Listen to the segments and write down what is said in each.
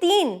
3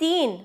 3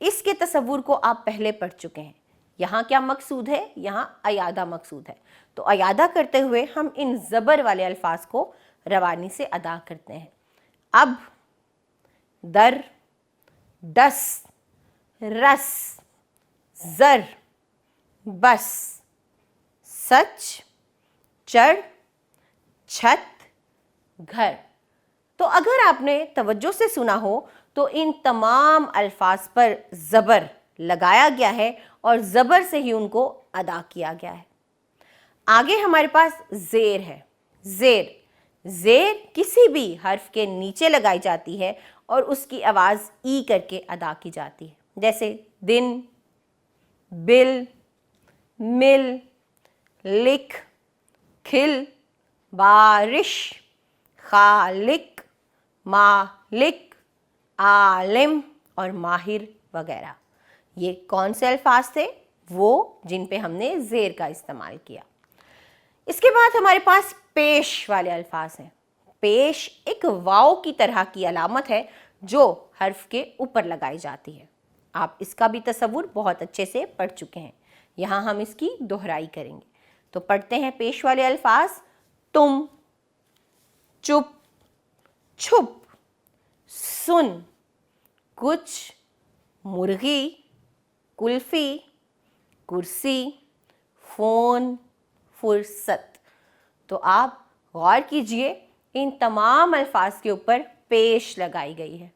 اس کے تصور کو آپ پہلے پڑھ چکے ہیں. یہاں کیا مقصود ہے؟ یہاں عیادہ مقصود ہے. تو عیادہ کرتے ہوئے ہم ان زبر والے الفاظ کو روانی سے ادا کرتے ہیں. اب، در، دس، رس، زر، بس، سچ، چڑھ، چھت، گھر. تو اگر آپ نے توجہ سے سنا ہو تو ان تمام الفاظ پر زبر لگایا گیا ہے اور زبر سے ہی ان کو ادا کیا گیا ہے. آگے ہمارے پاس زیر ہے. زیر، زیر کسی بھی حرف کے نیچے لگائی جاتی ہے اور اس کی آواز ای کر کے ادا کی جاتی ہے. جیسے دن، بل، مل، لکھ، کھل، بارش، خالق، مالک، عالم اور ماہر وغیرہ. یہ کون سے الفاظ تھے؟ وہ جن پہ ہم نے زیر کا استعمال کیا. اس کے بعد ہمارے پاس پیش والے الفاظ ہیں. پیش ایک واو کی طرح کی علامت ہے جو حرف کے اوپر لگائی جاتی ہے. آپ اس کا بھی تصور بہت اچھے سے پڑھ چکے ہیں. یہاں ہم اس کی دہرائی کریں گے. تو پڑھتے ہیں پیش والے الفاظ. تم، چپ، چھپ، سن، کچھ، مرغی، کلفی، کرسی، فون، فرصت. تو آپ غور کیجئے ان تمام الفاظ کے اوپر پیش لگائی گئی ہے.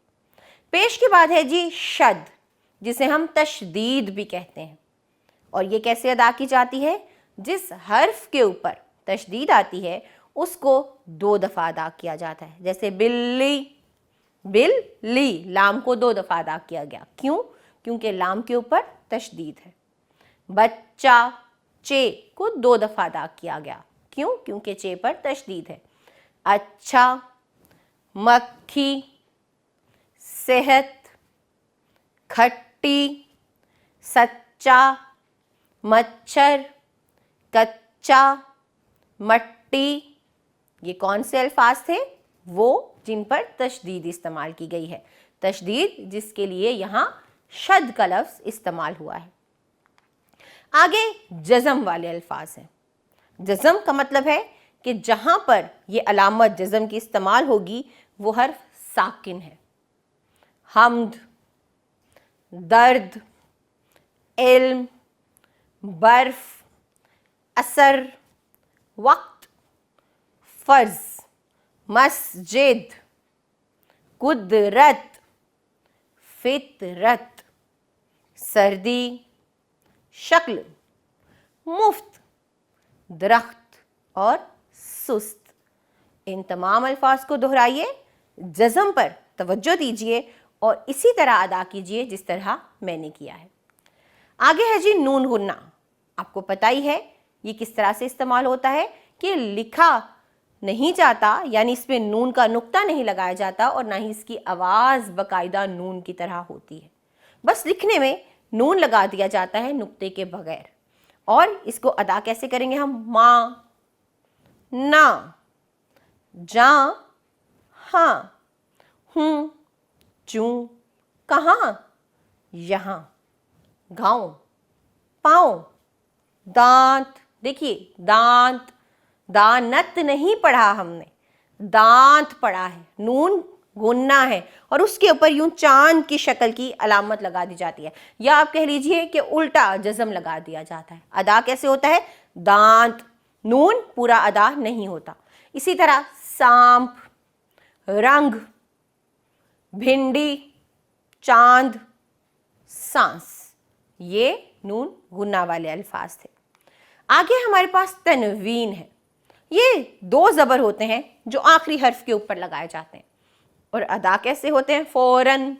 پیش کے بعد ہے جی شد، جسے ہم تشدید بھی کہتے ہیں. اور یہ کیسے ادا کی جاتی ہے؟ جس حرف کے اوپر تشدید آتی ہے اس کو 2 دفعہ ادا کیا جاتا ہے. جیسے بلی، بل، لی، لام کو 2 دفعہ ادا کیا گیا. کیوں؟ کیونکہ لام کے اوپر تشدید ہے. بچہ، چے کو 2 دفعہ ادا کیا گیا. کیوں؟ کیونکہ چے پر تشدید ہے. اچھا، مکھی، صحت، کھٹی، سچا، مچھر، کچا، مٹی. یہ کون سے الفاظ تھے؟ وہ جن پر تشدید استعمال کی گئی ہے. تشدید جس کے لیے یہاں شد کا لفظ استعمال ہوا ہے. آگے جزم والے الفاظ ہیں. جزم کا مطلب ہے کہ جہاں پر یہ علامت جزم کی استعمال ہوگی وہ حرف ساکن ہے. حمد، درد، علم، برف، اثر، وقت، فرض، مسجد، قدرت، فطرت، سردی، شکل، مفت، درخت اور سست. ان تمام الفاظ کو دہرائیے، جزم پر توجہ دیجئے اور اسی طرح ادا کیجئے جس طرح میں نے کیا ہے. آگے ہے جی نون غنہ. آپ کو پتہ ہی ہے یہ کس طرح سے استعمال ہوتا ہے کہ لکھا نہیں جاتا، یعنی اس میں نون کا نقطہ نہیں لگایا جاتا اور نہ ہی اس کی آواز باقاعدہ نون کی طرح ہوتی ہے. بس لکھنے میں نون لگا دیا جاتا ہے نقطے کے بغیر. اور اس کو ادا کیسے کریں گے ہم؟ ماں، نا، جاں، ہاں، ہوں، چوں، کہاں، یہاں، گاؤں، پاؤں، دانت. دیکھیے دانت، دانت نہیں پڑھا ہم نے، دانت پڑھا ہے. نون غنہ ہے اور اس کے اوپر یوں چاند کی شکل کی علامت لگا دی جاتی ہے، یا آپ کہہ لیجئے کہ الٹا جزم لگا دیا جاتا ہے. ادا کیسے ہوتا ہے؟ دانت، نون پورا ادا نہیں ہوتا. اسی طرح سانپ، رنگ، بھنڈی، چاند، سانس. یہ نون غنہ والے الفاظ تھے. آگے ہمارے پاس تنوین ہے. یہ 2 زبر ہوتے ہیں جو آخری حرف کے اوپر لگائے جاتے ہیں اور ادا کیسے ہوتے ہیں؟ فوراً،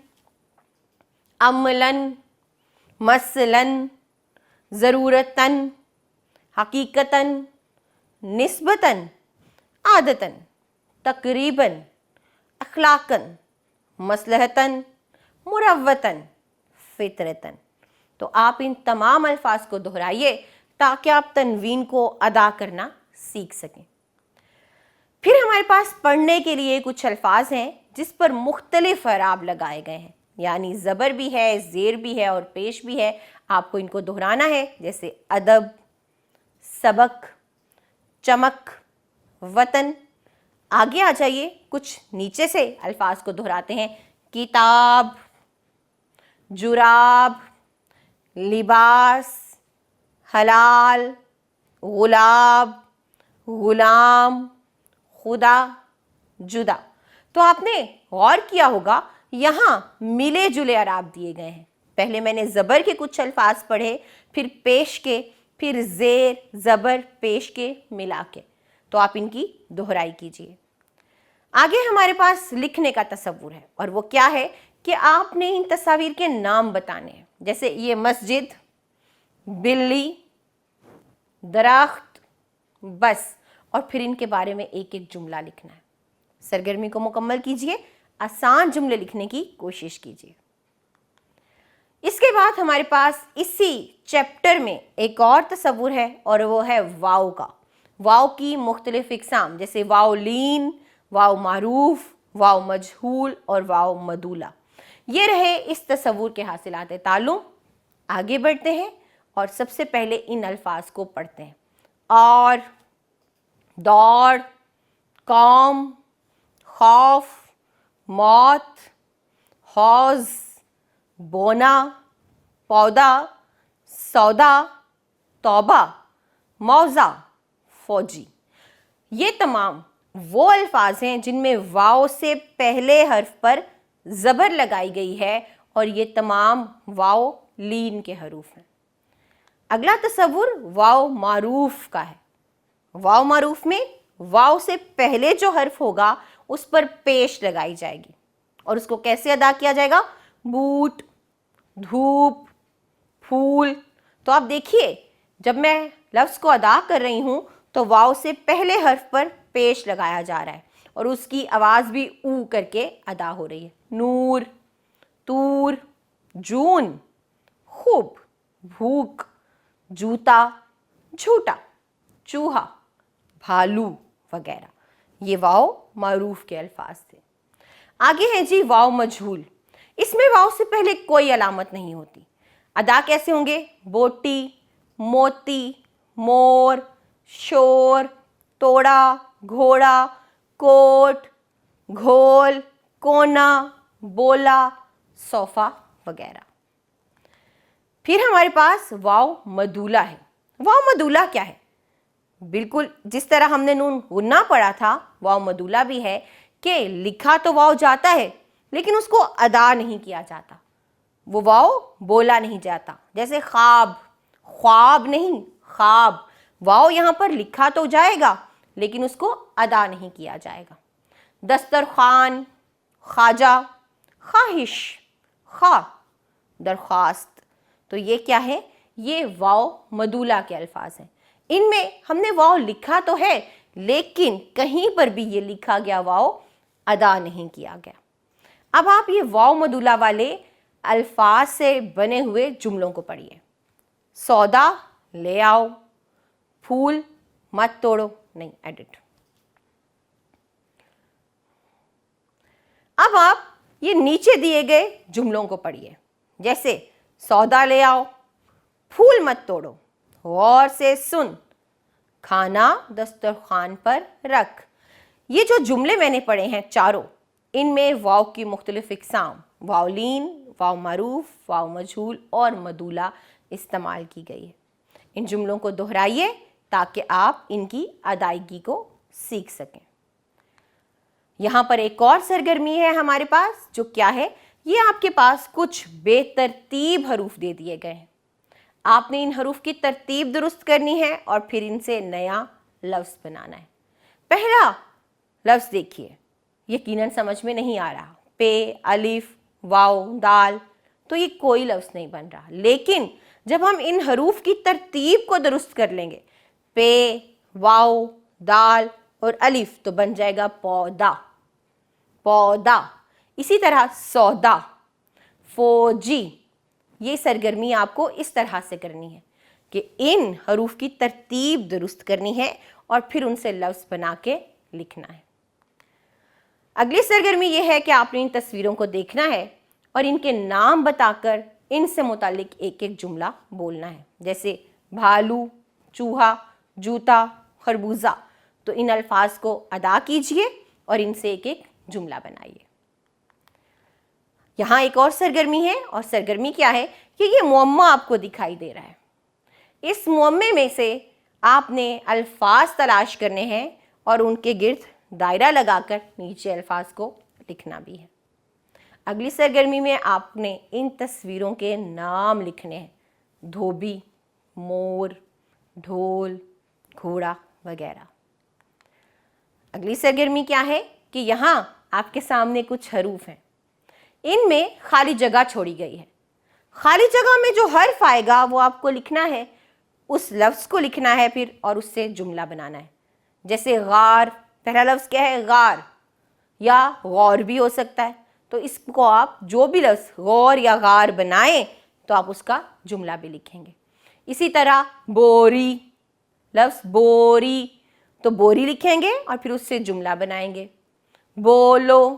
عملاً، مثلاً، ضرورتاً، حقیقتاً، نسبتاً، عادتاً، تقریباً، اخلاقاً، مصلحتاً، مروتاً، فطرتاً. تو آپ ان تمام الفاظ کو دہرائیے تاکہ آپ تنوین کو ادا کرنا سیکھ سکیں. پھر ہمارے پاس پڑھنے کے لیے کچھ الفاظ ہیں جس پر مختلف اعراب لگائے گئے ہیں. یعنی زبر بھی ہے، زیر بھی ہے اور پیش بھی ہے، آپ کو ان کو دہرانا ہے، جیسے ادب، سبق، چمک، وطن۔ آگے آ جائیے، کچھ نیچے سے الفاظ کو دہراتے ہیں۔ کتاب، جراب، لباس، حلال، غلاب، غلام، خدا، جدا۔ تو آپ نے غور کیا ہوگا یہاں ملے جلے اعراب دیے گئے ہیں۔ پہلے میں نے زبر کے کچھ الفاظ پڑھے، پھر پیش کے، پھر زیر، زبر، پیش کے ملا کے۔ تو آپ ان کی دہرائی کیجئے۔ آگے ہمارے پاس لکھنے کا تصور ہے، اور وہ کیا ہے کہ آپ نے ان تصاویر کے نام بتانے ہیں، جیسے یہ مسجد، بلی، درخت، بس، اور پھر ان کے بارے میں ایک ایک جملہ لکھنا ہے۔ سرگرمی کو مکمل کیجئے، آسان جملے لکھنے کی کوشش کیجئے۔ اس کے بعد ہمارے پاس اسی چیپٹر میں ایک اور تصور ہے، اور وہ ہے واو کا۔ واو کی مختلف اقسام، جیسے واو لین، واو معروف، واو مجہول اور واو مدولہ۔ یہ رہے اس تصور کے حاصلات تعلم۔ آگے بڑھتے ہیں اور سب سے پہلے ان الفاظ کو پڑھتے ہیں۔ اور، دوڑ، قوم، خوف، موت، حوض، بونا، پودا، سودا، توبہ، موضع، فوجی۔ یہ تمام وہ الفاظ ہیں جن میں واو سے پہلے حرف پر زبر لگائی گئی ہے، اور یہ تمام واو لین کے حروف ہیں۔ اگلا تصور واو معروف کا ہے۔ واو معروف میں واو سے پہلے جو حرف ہوگا اس پر پیش لگائی جائے گی، اور اس کو کیسے ادا کیا جائے گا؟ بوٹ، دھوپ، پھول۔ تو آپ دیکھیے، جب میں لفظ کو ادا کر رہی ہوں تو واو سے پہلے حرف پر پیش لگایا جا رہا ہے، اور اس کی آواز بھی او کر کے ادا ہو رہی ہے۔ نور، تور، جون، خوب، بھوک، جوتا، جھوٹا، چوہا، بھالو وغیرہ۔ یہ واو معروف کے الفاظ تھے۔ آگے ہے جی واو مجہول۔ اس میں واو سے پہلے کوئی علامت نہیں ہوتی۔ ادا کیسے ہوں گے؟ بوٹی، موتی، مور، شور، توڑا، گھوڑا، کوٹ، گھول، کونا، بولا، صوفہ وغیرہ۔ پھر ہمارے پاس واو مدولہ ہے۔ واو مدولہ کیا ہے؟ بالکل جس طرح ہم نے نون غنہ پڑھا تھا، واو مدولہ بھی ہے کہ لکھا تو واو جاتا ہے لیکن اس کو ادا نہیں کیا جاتا، وہ واو بولا نہیں جاتا۔ جیسے خواب، خواب نہیں، خواب۔ واو یہاں پر لکھا تو جائے گا لیکن اس کو ادا نہیں کیا جائے گا۔ دسترخوان، خواجہ، خواہش، خواہ، درخواست۔ تو یہ کیا ہے؟ یہ واو مدولہ کے الفاظ ہیں۔ ان میں ہم نے واو لکھا تو ہے لیکن کہیں پر بھی یہ لکھا گیا واو ادا نہیں کیا گیا۔ اب آپ یہ واو مدولہ والے الفاظ سے بنے ہوئے جملوں کو پڑھیے۔ سودا لے آؤ، پھول مت توڑو، نہیں ایڈٹ۔ اب آپ یہ نیچے دیے گئے جملوں کو پڑھیے، جیسے سودا لے آؤ، پھول مت توڑو، غور سے سن، کھانا دسترخوان پر رکھ۔ یہ جو جملے میں نے پڑھے ہیں چاروں، ان میں واو کی مختلف اقسام، واو لین، واو معروف، واو مجہول اور مدولہ استعمال کی گئی ہے۔ ان جملوں کو دہرائیے تاکہ آپ ان کی ادائیگی کو سیکھ سکیں۔ یہاں پر ایک اور سرگرمی ہے ہمارے پاس، جو کیا ہے؟ یہ آپ کے پاس کچھ بے ترتیب حروف دے دیے گئے ہیں۔ آپ نے ان حروف کی ترتیب درست کرنی ہے اور پھر ان سے نیا لفظ بنانا ہے۔ پہلا لفظ دیکھیے، یقیناً سمجھ میں نہیں آ رہا، پے، الف، واو، دال، تو یہ کوئی لفظ نہیں بن رہا، لیکن جب ہم ان حروف کی ترتیب کو درست کر لیں گے، پے، واو، دال اور الف، تو بن جائے گا پودا، پودا۔ اسی طرح سودا، فوجی۔ یہ سرگرمی آپ کو اس طرح سے کرنی ہے کہ ان حروف کی ترتیب درست کرنی ہے اور پھر ان سے لفظ بنا کے لکھنا ہے۔ اگلی سرگرمی یہ ہے کہ آپ نے ان تصویروں کو دیکھنا ہے اور ان کے نام بتا کر ان سے متعلق ایک ایک جملہ بولنا ہے، جیسے بھالو، چوہا، جوتا، خربوزہ۔ تو ان الفاظ کو ادا کیجئے اور ان سے ایک ایک جملہ بنائیے۔ یہاں ایک اور سرگرمی ہے، اور سرگرمی کیا ہے کہ یہ معمہ آپ کو دکھائی دے رہا ہے۔ اس معمے میں سے آپ نے الفاظ تلاش کرنے ہیں اور ان کے گرد دائرہ لگا کر نیچے الفاظ کو لکھنا بھی ہے۔ اگلی سرگرمی میں آپ نے ان تصویروں کے نام لکھنے ہیں، دھوبی، مور، ڈھول، گھوڑا وغیرہ۔ اگلی سرگرمی کیا ہے کہ یہاں آپ کے سامنے کچھ حروف ہیں، ان میں خالی جگہ چھوڑی گئی ہے۔ خالی جگہ میں جو حرف آئے گا وہ آپ کو لکھنا ہے، اس لفظ کو لکھنا ہے پھر، اور اس سے جملہ بنانا ہے۔ جیسے غار، پہلا لفظ کیا ہے؟ غار، یا غور بھی ہو سکتا ہے۔ تو اس کو آپ جو بھی لفظ غور یا غار بنائیں تو آپ اس کا جملہ بھی لکھیں گے۔ اسی طرح بوری، لفظ بوری، تو بوری لکھیں گے اور پھر اس سے جملہ بنائیں گے۔ بولو،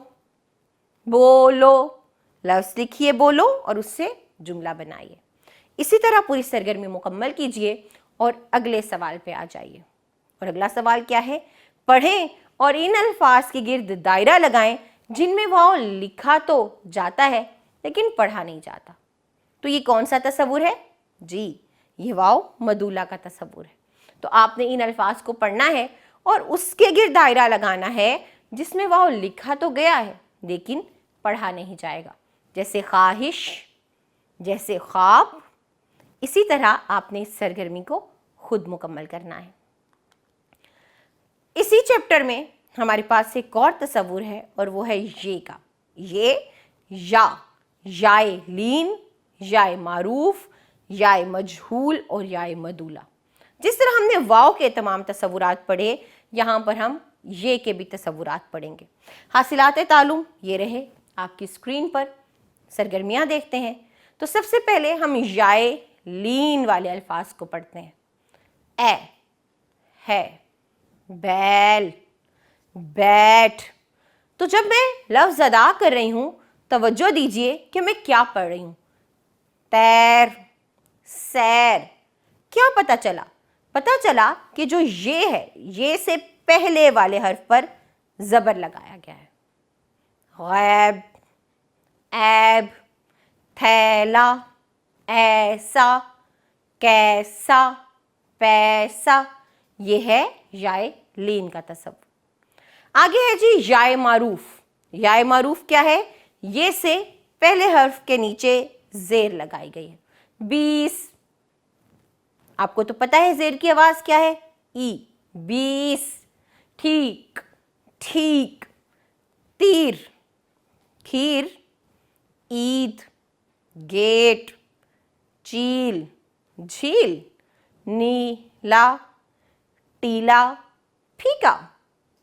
بولو، لفظ لکھیے بولو اور اس سے جملہ بنائیے۔ اسی طرح پوری سرگرمی مکمل کیجئے اور اگلے سوال پہ آ جائیے۔ اور اگلا سوال کیا ہے؟ پڑھیں اور ان الفاظ کے گرد دائرہ لگائیں جن میں واؤ لکھا تو جاتا ہے لیکن پڑھا نہیں جاتا۔ تو یہ کون سا تصور ہے؟ جی، یہ واؤ مدولہ کا تصور ہے۔ تو آپ نے ان الفاظ کو پڑھنا ہے اور اس کے گرد دائرہ لگانا ہے جس میں واؤ لکھا تو گیا ہے لیکن پڑھا نہیں جائے گا، جیسے خواہش، جیسے خواب۔ اسی طرح آپ نے اس سرگرمی کو خود مکمل کرنا ہے۔ اسی چیپٹر میں ہمارے پاس ایک اور تصور ہے اور وہ ہے یہ کا۔ یہ، یا، یائے لین، یائے معروف، یائے مجہول اور یائے مدولہ۔ جس طرح ہم نے واؤ کے تمام تصورات پڑھے، یہاں پر ہم یہ کے بھی تصورات پڑھیں گے۔ حاصلات تعلم یہ رہے آپ کی اسکرین پر، سرگرمیاں دیکھتے ہیں۔ تو سب سے پہلے ہم یائے لین والے الفاظ کو پڑھتے ہیں۔ اے، ہے، بیل، بیٹ۔ تو جب میں لفظ ادا کر رہی ہوں توجہ دیجئے کہ میں کیا پڑھ رہی ہوں۔ تیر، سیر۔ کیا پتہ چلا؟ پتہ چلا کہ جو یہ ہے، یہ سے پہلے والے حرف پر زبر لگایا گیا ہے۔ غیب، عیب، تھیلا، ایسا، کیسا، پیسا، یہ ہے یائے لین کا تصور۔ آگے ہے جی یائے معروف۔ یائے معروف کیا ہے؟ یہ سے پہلے حرف کے نیچے زیر لگائی گئی ہے۔ 20، آپ کو تو پتہ ہے زیر کی آواز کیا ہے؟ ای۔ 20۔ ٹھیک، ٹھیک۔ تیر، کھیر، عید، گیٹ، چیل، جھیل، نیلا، ٹیلا، پھیکا،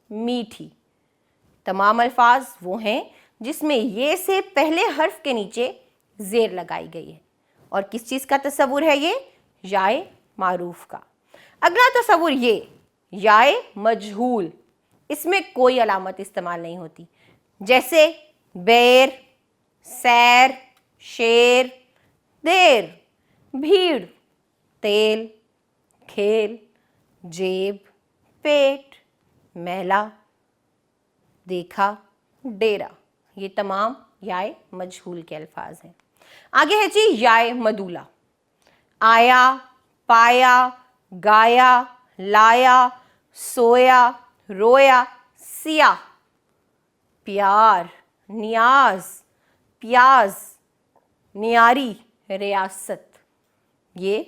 میٹھی۔ تمام الفاظ وہ ہیں جس میں یہ سے پہلے حرف کے نیچے زیر لگائی گئی ہے۔ اور کس چیز کا تصور ہے یہ؟ یائے معروف کا۔ اگلا تصور یہ یائے مجہول، اس میں کوئی علامت استعمال نہیں ہوتی، جیسے بیر، سیر، شیر، دیر، بھیڑ، تیل، کھیل، جیب، پیٹ، میلا، دیکھا، ڈیرا۔ یہ تمام یائے مجہول کے الفاظ ہیں۔ آگے ہے جی یائے مدولہ۔ آیا، پایا، گایا، لایا، سویا، رویا، سیاہ، پیار، نیاز، پیاز، نیاری، ریاست۔ یہ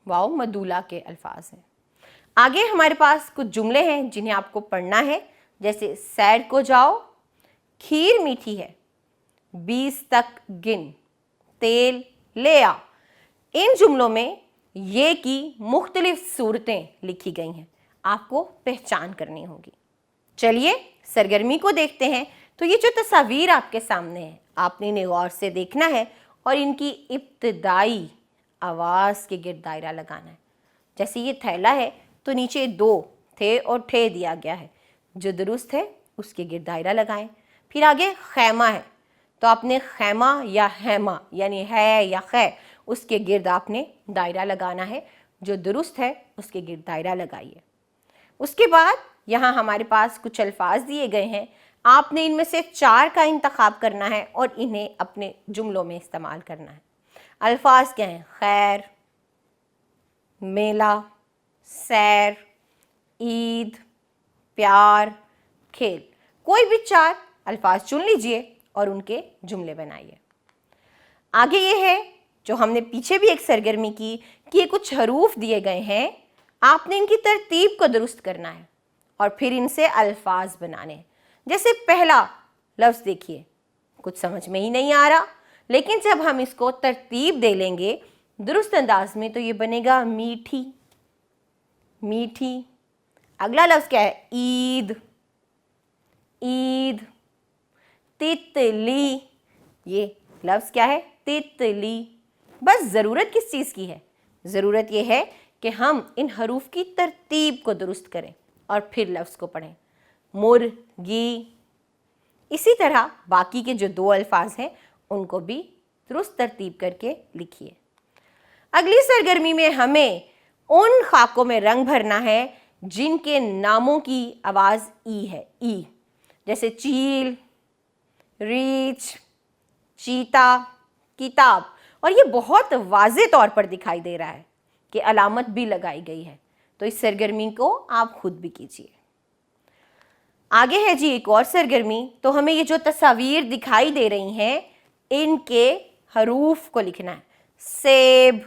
واؤ مدولہ کے الفاظ ہیں۔ آگے ہمارے پاس کچھ جملے ہیں جنہیں آپ کو پڑھنا ہے، جیسے سیر کو جاؤ، کھیر میٹھی ہے، 20 تک گن، تیل لے آ۔ ان جملوں میں یہ کی مختلف صورتیں لکھی گئی ہیں، آپ کو پہچان کرنی ہوگی۔ چلیے سرگرمی کو دیکھتے ہیں۔ تو یہ جو تصاویر آپ کے سامنے ہیں، آپ نے انہیں غور سے دیکھنا ہے اور ان کی ابتدائی آواز کے گرد دائرہ لگانا ہے۔ جیسے یہ تھیلا ہے تو نیچے 2 تھے اور ٹھے دیا گیا ہے، جو درست ہے اس کے گرد دائرہ لگائیں۔ پھر آگے خیمہ ہے تو آپ نے خیمہ یا حیمہ یعنی ہے یا خے اس کے گرد آپ نے دائرہ لگانا ہے، جو درست ہے اس کے گرد دائرہ لگائیے۔ اس کے بعد یہاں ہمارے پاس کچھ الفاظ دیے گئے ہیں، آپ نے ان میں سے 4 کا انتخاب کرنا ہے اور انہیں اپنے جملوں میں استعمال کرنا ہے۔ الفاظ کیا ہیں؟ خیر، میلہ، سیر، عید، پیار، کھیل۔ کوئی بھی 4 الفاظ چن لیجئے اور ان کے جملے بنائیے۔ آگے یہ ہے جو ہم نے پیچھے بھی ایک سرگرمی کی کہ یہ کچھ حروف دیے گئے ہیں، آپ نے ان کی ترتیب کو درست کرنا ہے اور پھر ان سے الفاظ بنانے ہیں۔ جیسے پہلا لفظ دیکھیے، کچھ سمجھ میں ہی نہیں آ رہا، لیکن جب ہم اس کو ترتیب دے لیں گے درست انداز میں تو یہ بنے گا میٹھی، میٹھی۔ اگلا لفظ کیا ہے؟ عید، عید۔ تتلی، یہ لفظ کیا ہے؟ تتلی۔ بس ضرورت کس چیز کی ہے؟ ضرورت یہ ہے کہ ہم ان حروف کی ترتیب کو درست کریں اور پھر لفظ کو پڑھیں۔ مرغی۔ اسی طرح باقی کے جو 2 الفاظ ہیں ان کو بھی درست ترتیب کر کے لکھیے۔ اگلی سرگرمی میں ہمیں ان خاکوں میں رنگ بھرنا ہے جن کے ناموں کی آواز ای ہے، ای، جیسے چیل، ریچھ، چیتا، کتاب۔ اور یہ بہت واضح طور پر دکھائی دے رہا ہے کہ علامت بھی لگائی گئی ہے، تو اس سرگرمی کو آپ خود بھی کیجیے۔ آگے ہے جی ایک اور سرگرمی، تو ہمیں یہ جو تصاویر دکھائی دے رہی ہیں ان کے حروف کو لکھنا ہے۔ سیب،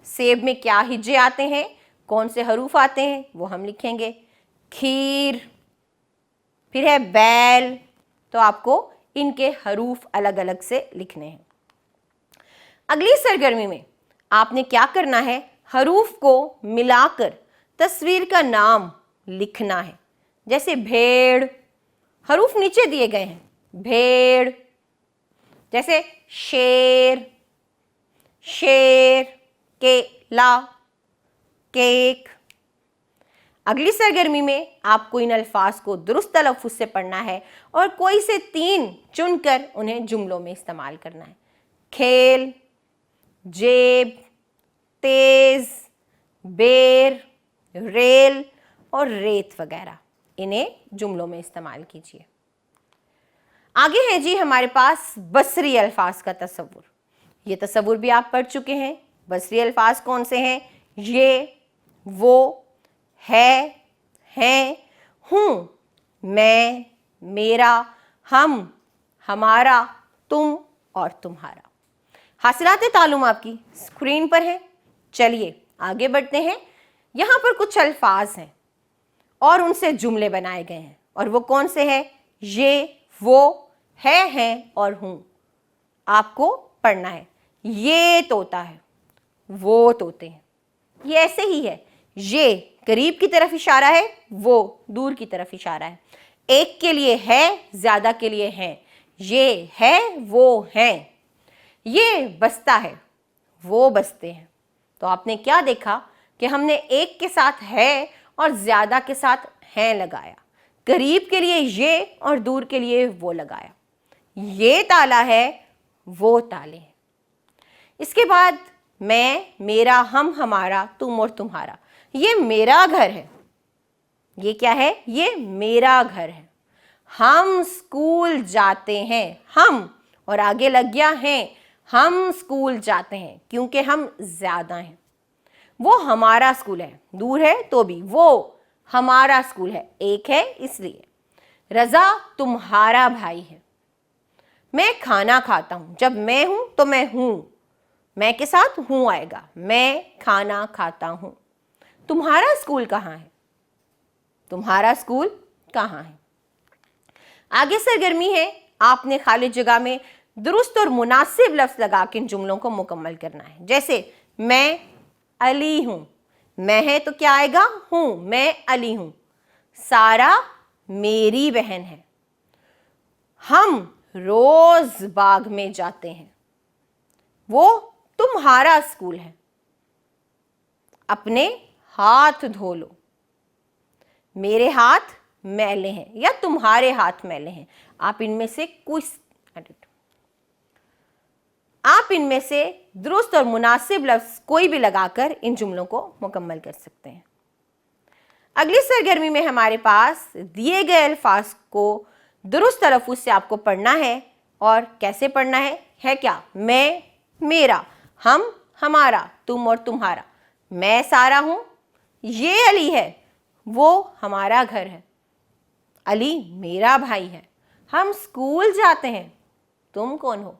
سیب میں کیا ہجے آتے ہیں، کون سے حروف آتے ہیں وہ ہم لکھیں گے۔ کھیر، پھر ہے بیل، تو آپ کو ان کے حروف الگ الگ سے لکھنے ہیں۔ اگلی سرگرمی میں آپ نے کیا کرنا ہے؟ حروف کو ملا کر تصویر کا نام لکھنا ہے۔ جیسے بھیڑ، حروف نیچے دیے گئے ہیں، بھیڑ۔ جیسے شیر، شیر، کیلا، کیک۔ اگلی سرگرمی میں آپ کو ان الفاظ کو درست تلفظ سے پڑھنا ہے اور کوئی سے 3 چن کر انہیں جملوں میں استعمال کرنا ہے۔ کھیل، جیب، تیز، بیر، ریل اور ریت وغیرہ، انہیں جملوں میں استعمال کیجیے۔ آگے ہے جی ہمارے پاس بصری الفاظ کا تصور۔ یہ تصور بھی آپ پڑھ چکے ہیں۔ بصری الفاظ کون سے ہیں؟ یہ، وہ، ہے، ہیں، ہوں، میں، میرا، ہم، ہمارا، تم اور تمہارا۔ حاصلات تعلم آپ کی اسکرین پر ہیں۔ چلیے آگے بڑھتے ہیں۔ یہاں پر کچھ الفاظ ہیں اور ان سے جملے بنائے گئے ہیں، اور وہ کون سے ہیں؟ یہ، وہ، ہے، ہیں اور ہوں۔ آپ کو پڑھنا ہے۔ یہ طوطا ہے، وہ طوطے ہیں۔ یہ ایسے ہی ہے، یہ قریب کی طرف اشارہ ہے، وہ دور کی طرف اشارہ ہے۔ ایک کے لیے ہے، زیادہ کے لیے ہیں۔ یہ ہے، وہ ہیں۔ یہ بستہ ہے، وہ بستے ہیں۔ تو آپ نے کیا دیکھا کہ ہم نے ایک کے ساتھ ہے اور زیادہ کے ساتھ ہیں لگایا، قریب کے لیے یہ اور دور کے لیے وہ لگایا۔ یہ تالا ہے، وہ تالے ہیں۔ اس کے بعد میں، میرا، ہم، ہمارا، تم اور تمہارا۔ یہ میرا گھر ہے۔ یہ کیا ہے؟ یہ میرا گھر ہے۔ ہم اسکول جاتے ہیں، ہم، اور آگے لگ گیا ہیں، ہم اسکول جاتے ہیں کیونکہ ہم زیادہ ہیں۔ وہ ہمارا اسکول ہے، دور ہے تو بھی، وہ ہمارا اسکول ہے، ایک ہے اس لیے۔ رضا تمہارا بھائی ہے۔ میں کھانا کھاتا ہوں، جب میں ہوں تو میں ہوں، میں کے ساتھ ہوں آئے گا، میں کھانا کھاتا ہوں۔ تمہارا اسکول کہاں ہے؟ تمہارا اسکول کہاں ہے؟ آگے سرگرمی ہے، آپ نے خالی جگہ میں درست اور مناسب لفظ لگا کے ان جملوں کو مکمل کرنا ہے۔ جیسے میں علی ہوں، میں ہے تو کیا آئے گا؟ ہوں، میں علی ہوں۔ سارا میری بہن ہے۔ ہم روز باغ میں جاتے ہیں۔ وہ تمہارا اسکول ہے۔ اپنے ہاتھ دھو لو۔ میرے ہاتھ میلے ہیں یا تمہارے ہاتھ میلے ہیں۔ آپ ان میں سے کچھ آپ ان میں سے درست اور مناسب لفظ کوئی بھی لگا کر ان جملوں کو مکمل کر سکتے ہیں۔ اگلی سرگرمی میں ہمارے پاس دیے گئے الفاظ کو درست تلفظ سے آپ کو پڑھنا ہے، اور کیسے پڑھنا ہے کیا؟ میں، میرا، ہم، ہمارا، تم اور تمہارا۔ میں سارا ہوں، یہ علی ہے، وہ ہمارا گھر ہے، علی میرا بھائی ہے، ہم اسکول جاتے ہیں، تم کون ہو،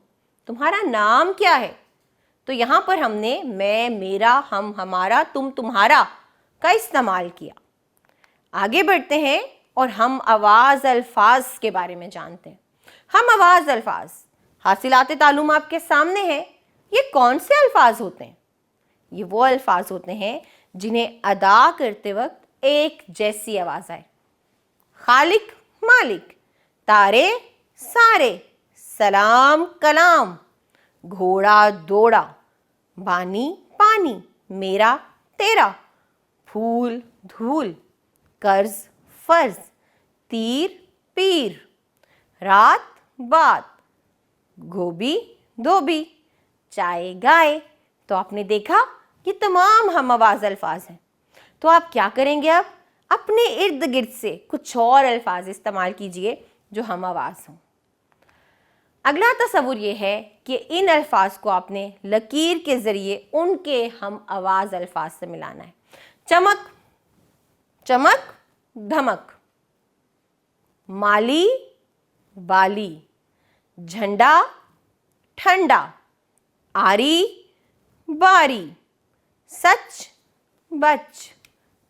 تمہارا نام کیا ہے؟ تو یہاں پر ہم نے میں، میرا، ہم، ہمارا، تم، تمہارا کا استعمال کیا۔ آگے بڑھتے ہیں اور ہم آواز الفاظ کے بارے میں جانتے ہیں۔ ہم آواز الفاظ، حاصلات تعلم آپ کے سامنے ہیں۔ یہ کون سے الفاظ ہوتے ہیں؟ یہ وہ الفاظ ہوتے ہیں جنہیں ادا کرتے وقت ایک جیسی آواز آئے۔ خالق، مالک، تارے، سارے، سلام، کلام، گھوڑا، دوڑا، بانی، پانی، میرا، تیرا، پھول، دھول، قرض، فرض، تیر، پیر، رات، بات، گوبھی، دھوبی، چائے، گائے۔ تو آپ نے دیکھا یہ تمام ہم آواز الفاظ ہیں۔ تو آپ کیا کریں گے؟ اب اپنے ارد گرد سے کچھ اور الفاظ استعمال کیجئے جو ہم آواز ہوں۔ اگلا تصور یہ ہے کہ ان الفاظ کو آپ نے لکیر کے ذریعے ان کے ہم آواز الفاظ سے ملانا ہے۔ چمک، چمک، دھمک، مالی، بالی، جھنڈا، ٹھنڈا، آری، باری، سچ، بچ،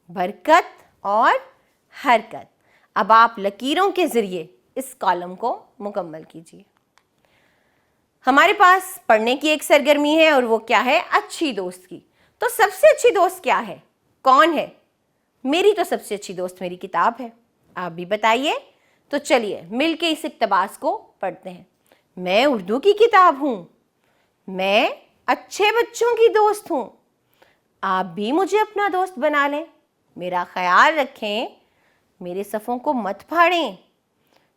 برکت اور حرکت۔ اب آپ لکیروں کے ذریعے اس کالم کو مکمل کیجیے۔ ہمارے پاس پڑھنے کی ایک سرگرمی ہے، اور وہ کیا ہے؟ اچھی دوست کی۔ تو سب سے اچھی دوست کیا ہے؟ کون ہے؟ میری تو سب سے اچھی دوست میری کتاب ہے۔ آپ بھی بتائیے۔ تو چلیے مل کے اس اقتباس کو پڑھتے ہیں۔ میں اردو کی کتاب ہوں، میں اچھے بچوں کی دوست ہوں، آپ بھی مجھے اپنا دوست بنا لیں، میرا خیال رکھیں، میرے صفوں کو مت پھاڑیں،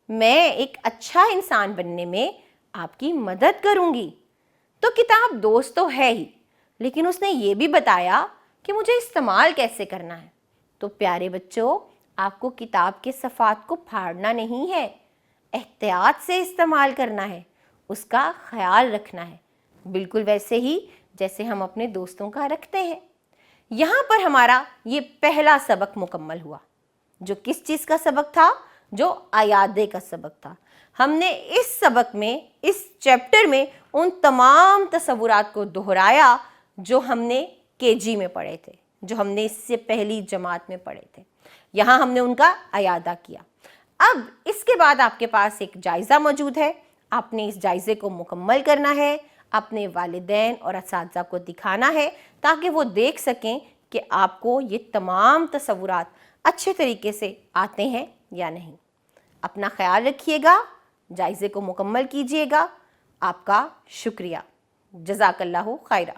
میں ایک اچھا انسان بننے میں آپ کی مدد کروں گی۔ تو کتاب دوست تو ہے ہی، لیکن اس نے یہ بھی بتایا کہ مجھے استعمال کیسے کرنا ہے۔ تو پیارے بچوں، آپ کو کتاب کے صفحات کو پھاڑنا نہیں ہے، احتیاط سے استعمال کرنا ہے، اس کا خیال رکھنا ہے، بالکل ویسے ہی جیسے ہم اپنے دوستوں کا رکھتے ہیں۔ یہاں پر ہمارا یہ پہلا سبق مکمل ہوا، جو کس چیز کا سبق تھا؟ جو ایادے کا سبق تھا۔ ہم نے اس سبق میں، اس چیپٹر میں ان تمام تصورات کو دہرایا جو ہم نے KG میں پڑھے تھے، جو ہم نے اس سے پہلی جماعت میں پڑھے تھے۔ یہاں ہم نے ان کا ایادہ کیا۔ اب اس کے بعد آپ کے پاس ایک جائزہ موجود ہے، آپ نے اس جائزے کو مکمل کرنا ہے، اپنے والدین اور اساتذہ کو دکھانا ہے تاکہ وہ دیکھ سکیں کہ آپ کو یہ تمام تصورات اچھے طریقے سے آتے ہیں یا نہیں۔ اپنا خیال رکھیے گا، جائزے کو مکمل کیجیے گا۔ آپ کا شکریہ۔ جزاک اللہ خیرہ۔